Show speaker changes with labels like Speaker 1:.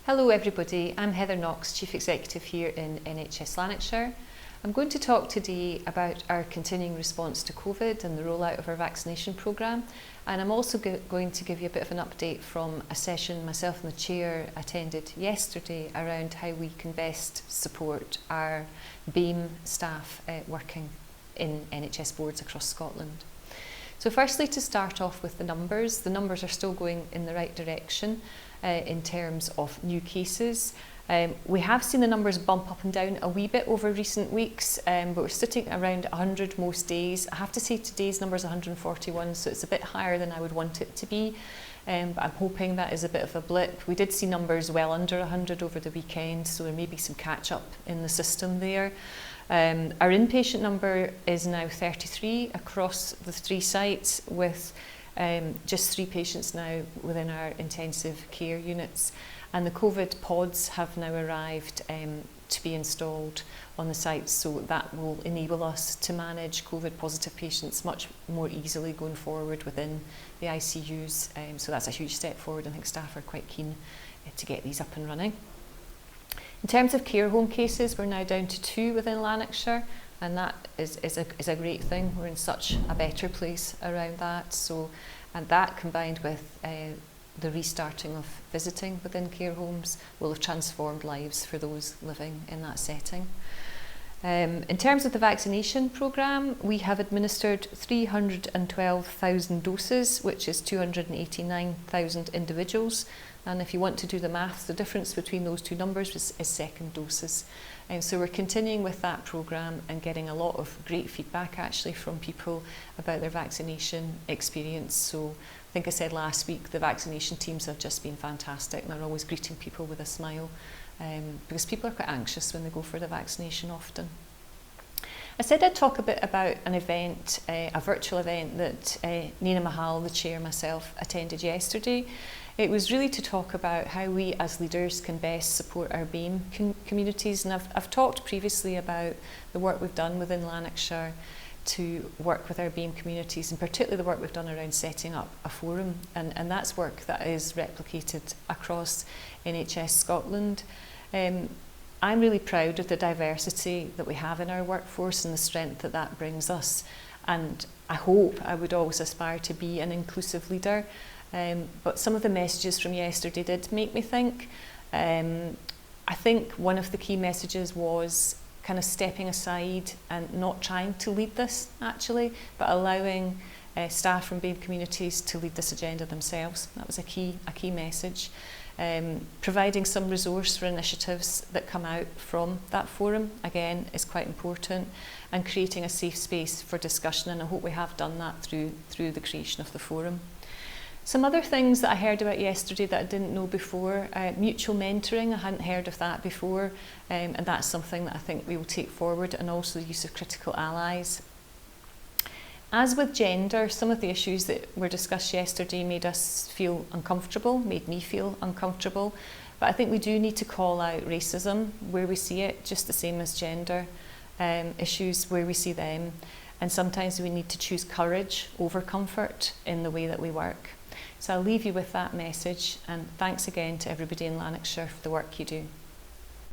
Speaker 1: Hello everybody, I'm Heather Knox, Chief Executive here in NHS Lanarkshire. I'm going to talk today about our continuing response to COVID and the rollout of our vaccination programme, and I'm also going to give you a bit of an update from a session myself and the Chair attended yesterday around how we can best support our BAME staff working in NHS boards across Scotland. So firstly, to start off with the numbers are still going in the right direction in terms of new cases. We have seen the numbers bump up and down a wee bit over recent weeks, but we're sitting around 100 most days. I have to say today's number is 141, so it's a bit higher than I would want it to be, but I'm hoping that is a bit of a blip. We did see numbers well under 100 over the weekend, so there may be some catch up in the system there. Our inpatient number is now 33 across the 3 sites, with just 3 patients now within our intensive care units. And the COVID pods have now arrived to be installed on the sites, so that will enable us to manage COVID positive patients much more easily going forward within the ICUs. So that's a huge step forward. I think staff are quite keen to get these up and running. In terms of care home cases, we're now down to 2 within Lanarkshire, and that is a great thing. We're in such a better place around that. So, and that combined with the restarting of visiting within care homes will have transformed lives for those living in that setting. In terms of the vaccination programme, we have administered 312,000 doses, which is 289,000 individuals. And if you want to do the maths, the difference between those 2 numbers is second doses. And so we're continuing with that programme and getting a lot of great feedback actually from people about their vaccination experience. So I think I said last week, the vaccination teams have just been fantastic, and they're always greeting people with a smile, because people are quite anxious when they go for the vaccination often. I said I'd talk a bit about an event, a virtual event that Nina Mahal, the Chair, myself attended yesterday. It was really to talk about how we as leaders can best support our BAME communities, and I've talked previously about the work we've done within Lanarkshire to work with our BAME communities, and particularly the work we've done around setting up a forum, and that's work that is replicated across NHS Scotland. I'm really proud of the diversity that we have in our workforce and the strength that that brings us, and I would always aspire to be an inclusive leader. But some of the messages from yesterday did make me think. I think one of the key messages was kind of stepping aside and not trying to lead this actually, but allowing staff from BAME communities to lead this agenda themselves. That was a key message. Providing some resource for initiatives that come out from that forum, again, is quite important, and creating a safe space for discussion, and I hope we have done that through the creation of the forum. Some other things that I heard about yesterday that I didn't know before, mutual mentoring, I hadn't heard of that before, and that's something that I think we will take forward, and also the use of critical allies. As with gender, some of the issues that were discussed yesterday made me feel uncomfortable, but I think we do need to call out racism where we see it, just the same as gender issues where we see them, and sometimes we need to choose courage over comfort in the way that we work. So I'll leave you with that message, and thanks again to everybody in Lanarkshire for the work you do.